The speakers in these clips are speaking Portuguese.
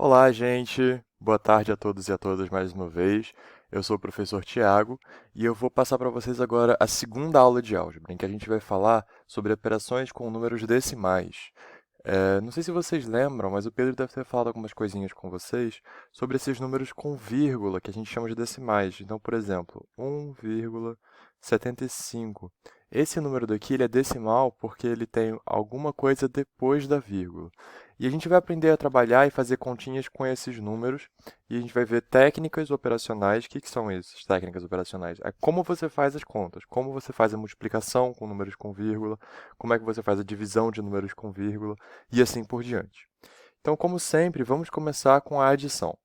Olá, gente! Boa tarde a todos e a todas mais uma vez. Eu sou o professor Tiago e eu vou passar para vocês agora a segunda aula de álgebra, em que a gente vai falar sobre operações com números decimais. Não sei se vocês lembram, mas o Pedro deve ter falado algumas coisinhas com vocês sobre esses números com vírgula, que a gente chama de decimais. Então, por exemplo, 1,75. Esse número daqui ele é decimal porque ele tem alguma coisa depois da vírgula. E a gente vai aprender a trabalhar e fazer continhas com esses números, e a gente vai ver técnicas operacionais. O que são essas técnicas operacionais? É como você faz as contas, como você faz a multiplicação com números com vírgula, como é que você faz a divisão de números com vírgula, e assim por diante. Então, como sempre, vamos começar com a adição.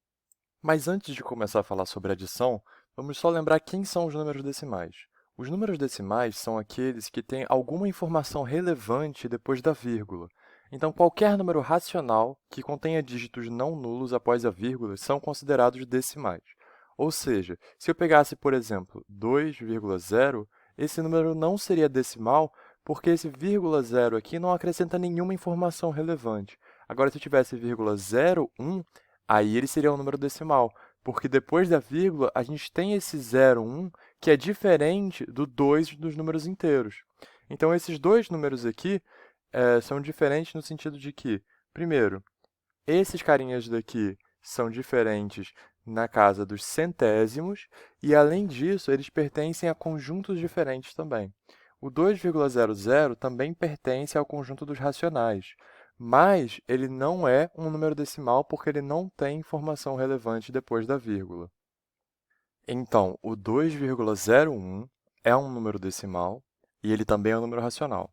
Mas antes de começar a falar sobre adição, vamos só lembrar quem são os números decimais. Os números decimais são aqueles que têm alguma informação relevante depois da vírgula. Então, qualquer número racional que contenha dígitos não nulos após a vírgula são considerados decimais. Ou seja, se eu pegasse, por exemplo, 2,0, esse número não seria decimal porque esse vírgula zero aqui não acrescenta nenhuma informação relevante. Agora, se eu tivesse vírgula 0,1, aí ele seria um número decimal, porque depois da vírgula a gente tem esse 0,1 que é diferente do 2 dos números inteiros. Então, esses dois números aqui são diferentes no sentido de que, primeiro, esses carinhas daqui são diferentes na casa dos centésimos e, além disso, eles pertencem a conjuntos diferentes também. O 2,00 também pertence ao conjunto dos racionais, mas ele não é um número decimal porque ele não tem informação relevante depois da vírgula. Então, o 2,01 é um número decimal e ele também é um número racional.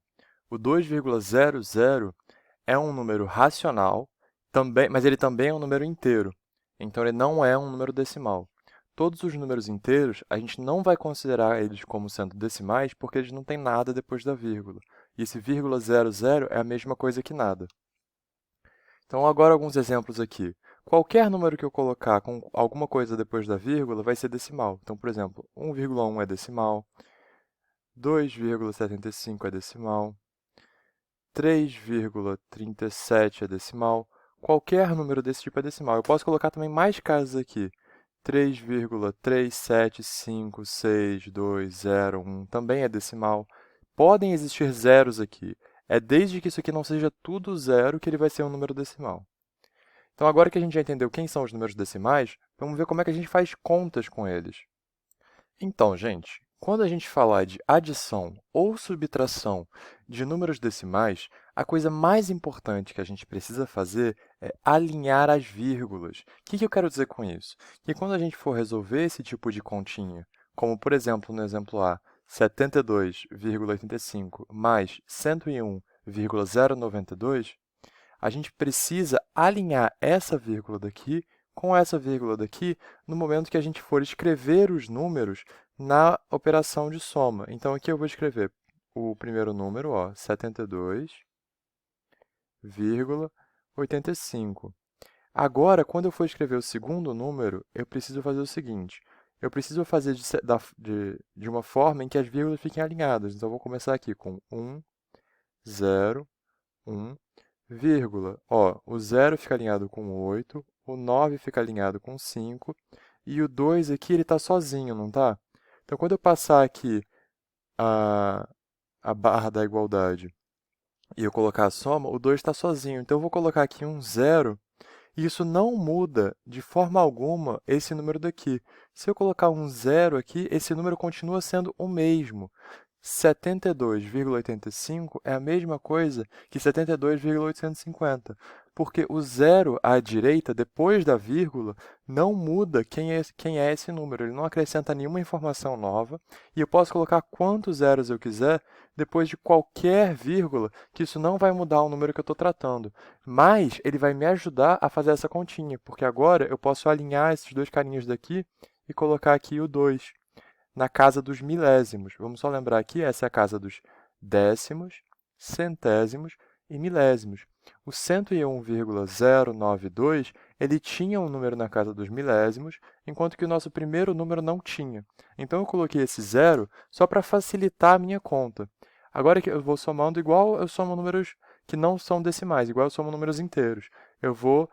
O 2,00 é um número racional, mas ele também é um número inteiro. Então, ele não é um número decimal. Todos os números inteiros, a gente não vai considerar eles como sendo decimais porque eles não têm nada depois da vírgula. E esse vírgula 00 é a mesma coisa que nada. Então, agora alguns exemplos aqui. Qualquer número que eu colocar com alguma coisa depois da vírgula vai ser decimal. Então, por exemplo, 1,1 é decimal, 2,75 é decimal, 3,37 é decimal. Qualquer número desse tipo é decimal. Eu posso colocar também mais casas aqui. 3,3756201 também é decimal. Podem existir zeros aqui. É desde que isso aqui não seja tudo zero que ele vai ser um número decimal. Então, agora que a gente já entendeu quem são os números decimais, vamos ver como é que a gente faz contas com eles. Então, gente, quando a gente falar de adição ou subtração de números decimais, a coisa mais importante que a gente precisa fazer é alinhar as vírgulas. O que eu quero dizer com isso? Que quando a gente for resolver esse tipo de continha, como por exemplo no exemplo A, 72,85 mais 101,092, a gente precisa alinhar essa vírgula daqui com essa vírgula daqui no momento que a gente for escrever os números na operação de soma. Então, aqui eu vou escrever o primeiro número, ó, 72,85. Agora, quando eu for escrever o segundo número, eu preciso fazer o seguinte. Eu preciso fazer de uma forma em que as vírgulas fiquem alinhadas. Então, eu vou começar aqui com 1, 0, 1, vírgula. Ó, o 0 fica alinhado com o 8, o 9 fica alinhado com 5, e o 2 aqui ele está sozinho, não está? Então, quando eu passar aqui a, a barra da igualdade e eu colocar a soma, o 2 está sozinho. Então, eu vou colocar aqui um 0, e isso não muda de forma alguma esse número daqui. Se eu colocar um 0 aqui, esse número continua sendo o mesmo. 72,85 é a mesma coisa que 72,850, porque o zero à direita, depois da vírgula, não muda quem é esse número. Ele não acrescenta nenhuma informação nova, e eu posso colocar quantos zeros eu quiser depois de qualquer vírgula, que isso não vai mudar o número que eu estou tratando. Mas ele vai me ajudar a fazer essa continha, porque agora eu posso alinhar esses dois carinhos daqui e colocar aqui o 2 na casa dos milésimos. Vamos só lembrar aqui, essa é a casa dos décimos, centésimos e milésimos. O 101,092, ele tinha um número na casa dos milésimos, enquanto que o nosso primeiro número não tinha. Então, eu coloquei esse zero só para facilitar a minha conta. Agora que eu vou somando igual eu somo números que não são decimais, igual eu somo números inteiros. Eu vou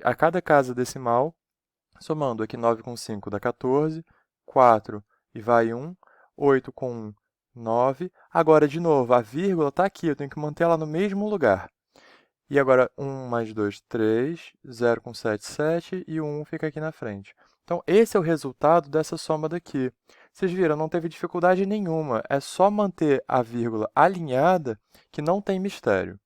a cada casa decimal, somando aqui 9 com 5 dá 14, 4 e vai 1, 8 com 1, 9. Agora, de novo, a vírgula está aqui, eu tenho que manter ela no mesmo lugar. E agora, 1 mais 2, 3, 0 com 7, 7, e o 1 fica aqui na frente. Então, esse é o resultado dessa soma daqui. Vocês viram, não teve dificuldade nenhuma, é só manter a vírgula alinhada que não tem mistério.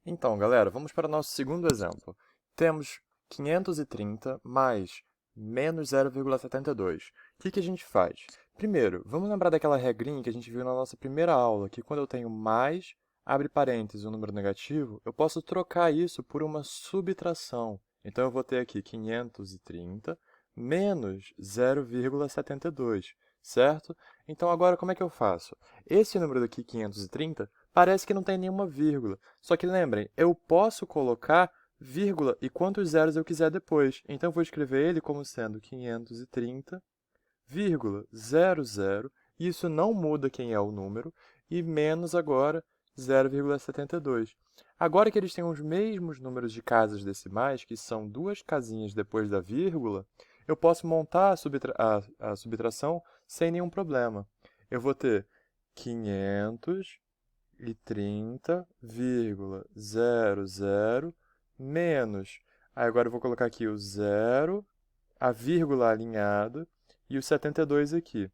Então, galera, vamos para o nosso segundo exemplo. Temos 530 mais menos 0,72. O que a gente faz? Primeiro, vamos lembrar daquela regrinha que a gente viu na nossa primeira aula, que quando eu tenho mais, abre parênteses, um número negativo, eu posso trocar isso por uma subtração. Então, eu vou ter aqui 530 menos 0,72, certo? Então, agora, como é que eu faço? Esse número daqui, 530, parece que não tem nenhuma vírgula. Só que lembrem, eu posso colocar vírgula e quantos zeros eu quiser depois. Então, eu vou escrever ele como sendo 530, vírgula 00, e isso não muda quem é o número, e menos agora 0,72. Agora que eles têm os mesmos números de casas decimais, que são duas casinhas depois da vírgula, eu posso montar a subtração sem nenhum problema. Eu vou ter 530,00 menos. Aí agora eu vou colocar aqui o 0, a vírgula alinhada e o 72 aqui.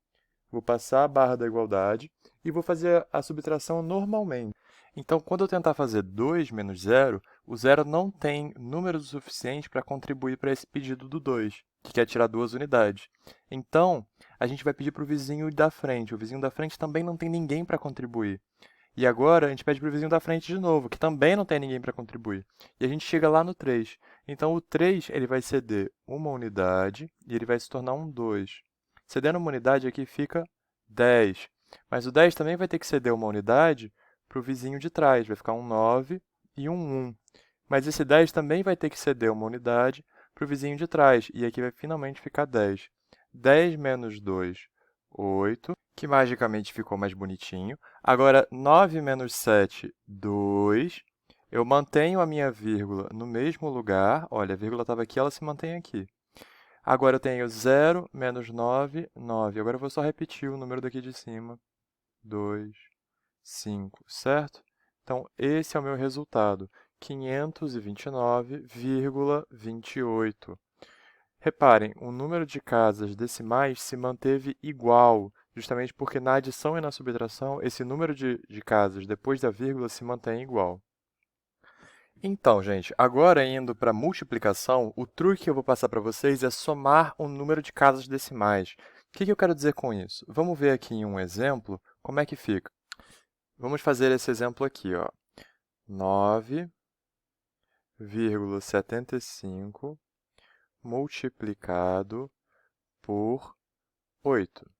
Vou passar a barra da igualdade e vou fazer a subtração normalmente. Então, quando eu tentar fazer 2 menos 0, o 0 não tem número suficiente para contribuir para esse pedido do 2, que quer tirar 2 unidades. Então, a gente vai pedir para o vizinho da frente. O vizinho da frente também não tem ninguém para contribuir. E agora, a gente pede para o vizinho da frente de novo, que também não tem ninguém para contribuir. E a gente chega lá no 3. Então, o 3 ele vai ceder uma unidade e ele vai se tornar um 2. Cedendo uma unidade aqui fica 10. Mas o 10 também vai ter que ceder uma unidade para o vizinho de trás. Vai ficar um 9 e um 1. Mas esse 10 também vai ter que ceder uma unidade para o vizinho de trás. E aqui vai finalmente ficar 10. 10 menos 2, 8, que magicamente ficou mais bonitinho. Agora, 9 menos 7, 2. Eu mantenho a minha vírgula no mesmo lugar. Olha, a vírgula estava aqui, ela se mantém aqui. Agora eu tenho 0 menos 9, 9. Agora eu vou só repetir o número daqui de cima. 2, 5, certo? Então, esse é o meu resultado, 529,28. Reparem, o número de casas decimais se manteve igual, justamente porque na adição e na subtração, esse número de casas depois da vírgula se mantém igual. Então, gente, agora indo para a multiplicação, o truque que eu vou passar para vocês é somar o número de casas decimais. O que eu quero dizer com isso? Vamos ver aqui em um exemplo como é que fica. Vamos fazer esse exemplo aqui, ó. 9,75 multiplicado por 8.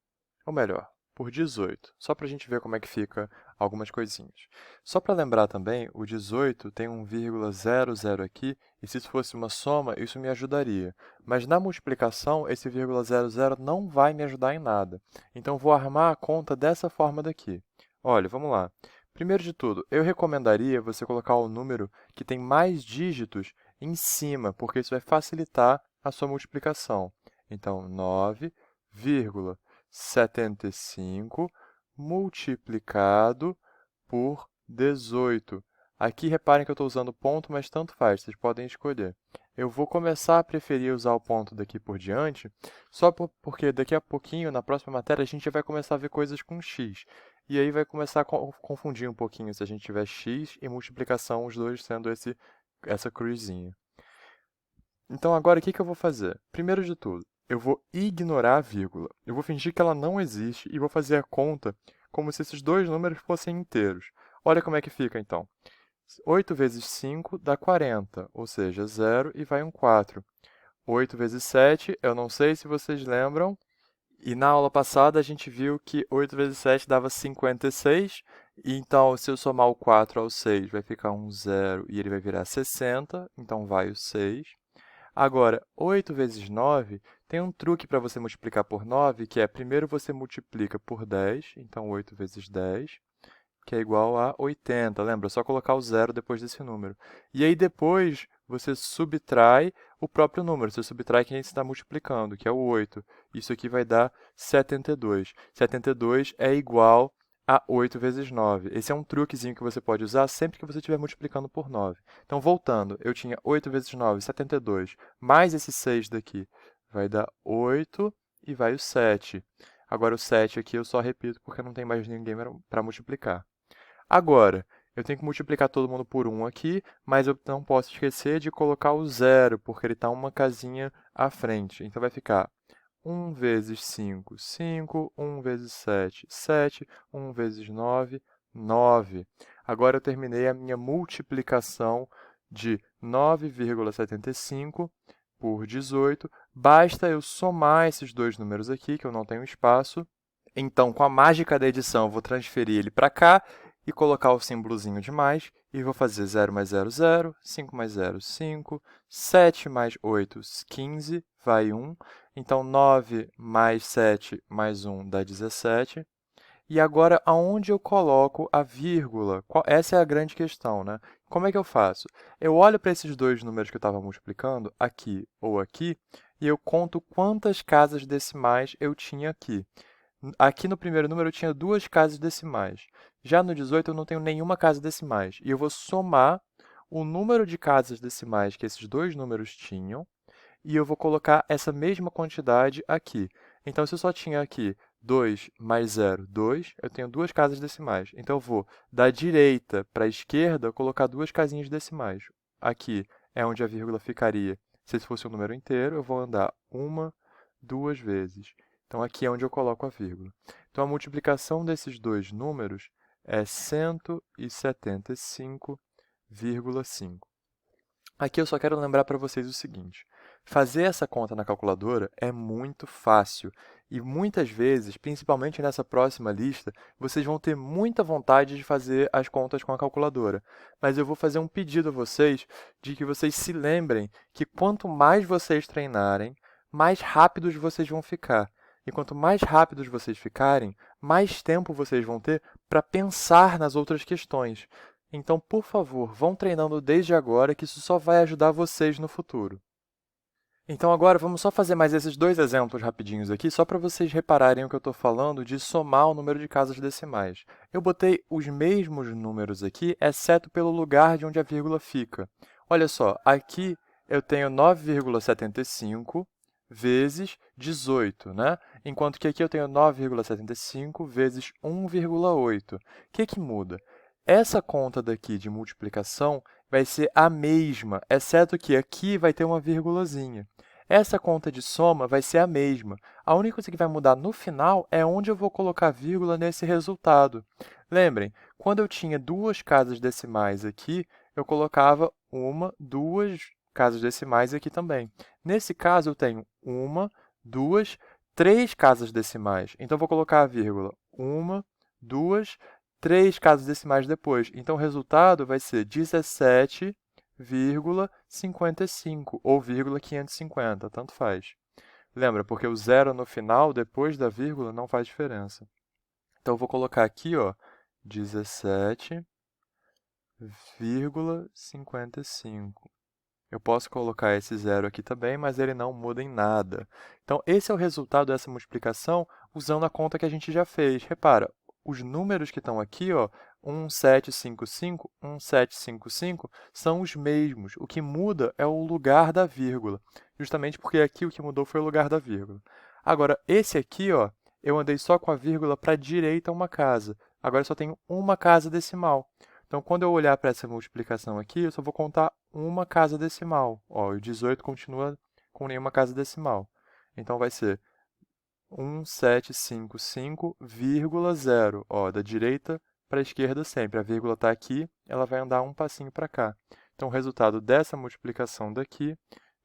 Ou melhor, por 18. Só para a gente ver como é que fica algumas coisinhas. Só para lembrar também, o 18 tem um 0,00 aqui, e se isso fosse uma soma, isso me ajudaria. Mas na multiplicação, esse 0,00 não vai me ajudar em nada. Então, vou armar a conta dessa forma daqui. Olha, vamos lá. Primeiro de tudo, eu recomendaria você colocar o número que tem mais dígitos em cima, porque isso vai facilitar a sua multiplicação. Então, 9,75 multiplicado por 18. Aqui, reparem que eu estou usando ponto, mas tanto faz, vocês podem escolher. Eu vou começar a preferir usar o ponto daqui por diante, só porque daqui a pouquinho, na próxima matéria, a gente vai começar a ver coisas com x. E aí vai começar a confundir um pouquinho se a gente tiver x e multiplicação, os dois sendo essa cruzinha. Então, agora, o que eu vou fazer? Primeiro de tudo, eu vou ignorar a vírgula. Eu vou fingir que ela não existe e vou fazer a conta como se esses dois números fossem inteiros. Olha como é que fica, então. 8 vezes 5 dá 40, ou seja, 0 e vai um 4. 8 vezes 7, eu não sei se vocês lembram, e na aula passada a gente viu que 8 vezes 7 dava 56, e então se eu somar o 4 ao 6 vai ficar um 0 e ele vai virar 60, então vai o 6. Agora, 8 vezes 9, tem um truque para você multiplicar por 9, que é, primeiro você multiplica por 10, então 8 vezes 10, que é igual a 80. Lembra? É só colocar o zero depois desse número. E aí depois você subtrai o próprio número. Você subtrai quem você está multiplicando, que é o 8. Isso aqui vai dar 72. 72 é igual a 8 vezes 9. Esse é um truquezinho que você pode usar sempre que você estiver multiplicando por 9. Então, voltando, eu tinha 8 vezes 9, 72, mais esse 6 daqui. Vai dar 8 e vai o 7. Agora, o 7 aqui eu só repito porque não tem mais ninguém para multiplicar. Agora, eu tenho que multiplicar todo mundo por 1 aqui, mas eu não posso esquecer de colocar o zero, porque ele está uma casinha à frente. Então, vai ficar 1 vezes 5, 5, 1 vezes 7, 7, 1 vezes 9, 9. Agora eu terminei a minha multiplicação de 9,75 por 18. Basta eu somar esses dois números aqui, que eu não tenho espaço. Então, com a mágica da edição, eu vou transferir ele para cá e colocar o símbolozinho de mais, e vou fazer 0 mais 0, 0, 5 mais 0, 5, 7 mais 8, 15, vai 1. Então, 9 mais 7 mais 1 dá 17. E agora, aonde eu coloco a vírgula? Essa é a grande questão, né? Como é que eu faço? Eu olho para esses dois números que eu estava multiplicando, aqui ou aqui, e eu conto quantas casas decimais eu tinha aqui. Aqui no primeiro número eu tinha duas casas decimais. Já no 18 eu não tenho nenhuma casa decimais. E eu vou somar o número de casas decimais que esses dois números tinham e eu vou colocar essa mesma quantidade aqui. Então, se eu só tinha aqui 2 mais 0, 2, eu tenho duas casas decimais. Então, eu vou da direita para a esquerda colocar duas casinhas decimais. Aqui é onde a vírgula ficaria. Se esse fosse um número inteiro, eu vou andar uma, duas vezes. Então, aqui é onde eu coloco a vírgula. Então, a multiplicação desses dois números é 175,5. Aqui eu só quero lembrar para vocês o seguinte: fazer essa conta na calculadora é muito fácil e muitas vezes, principalmente nessa próxima lista, vocês vão ter muita vontade de fazer as contas com a calculadora. Mas eu vou fazer um pedido a vocês de que vocês se lembrem que quanto mais vocês treinarem, mais rápidos vocês vão ficar. E quanto mais rápidos vocês ficarem, mais tempo vocês vão ter para pensar nas outras questões. Então, por favor, vão treinando desde agora, que isso só vai ajudar vocês no futuro. Então, agora, vamos só fazer mais esses dois exemplos rapidinhos aqui, só para vocês repararem o que eu estou falando de somar o número de casas decimais. Eu botei os mesmos números aqui, exceto pelo lugar de onde a vírgula fica. Olha só, aqui eu tenho 9,75 vezes 18, né? Enquanto que aqui eu tenho 9,75 vezes 1,8. O que muda? Essa conta daqui de multiplicação vai ser a mesma, exceto que aqui vai ter uma vírgulazinha. Essa conta de soma vai ser a mesma. A única coisa que vai mudar no final é onde eu vou colocar vírgula nesse resultado. Lembrem, quando eu tinha duas casas decimais aqui, eu colocava uma, duas casas decimais aqui também. Nesse caso, eu tenho uma, duas, três casas decimais. Então, eu vou colocar a vírgula uma, duas, três casas decimais depois. Então, o resultado vai ser 17,55 ou vírgula 550, tanto faz. Lembra, porque o zero no final, depois da vírgula, não faz diferença. Então, eu vou colocar aqui, ó, 17,55. Eu posso colocar esse zero aqui também, mas ele não muda em nada. Então, esse é o resultado dessa multiplicação usando a conta que a gente já fez. Repara, os números que estão aqui, ó, 1755, 1755, são os mesmos. O que muda é o lugar da vírgula, justamente porque aqui o que mudou foi o lugar da vírgula. Agora, esse aqui, ó, eu andei só com a vírgula para a direita uma casa. Agora eu só tenho uma casa decimal. Então, quando eu olhar para essa multiplicação aqui, eu só vou contar uma casa decimal. Ó, o 18 continua com nenhuma casa decimal. Então, vai ser 1755,0. Ó, da direita para a esquerda sempre. A vírgula está aqui, ela vai andar um passinho para cá. Então, o resultado dessa multiplicação daqui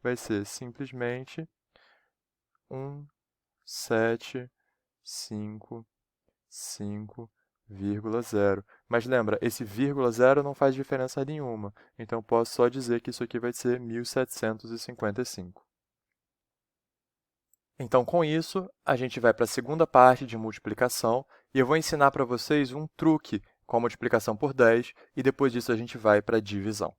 vai ser simplesmente 1755,0. Mas lembra, esse vírgula zero não faz diferença nenhuma. Então, eu posso só dizer que isso aqui vai ser 1755. Então, com isso, a gente vai para a segunda parte de multiplicação e eu vou ensinar para vocês um truque com a multiplicação por 10, e depois disso a gente vai para a divisão.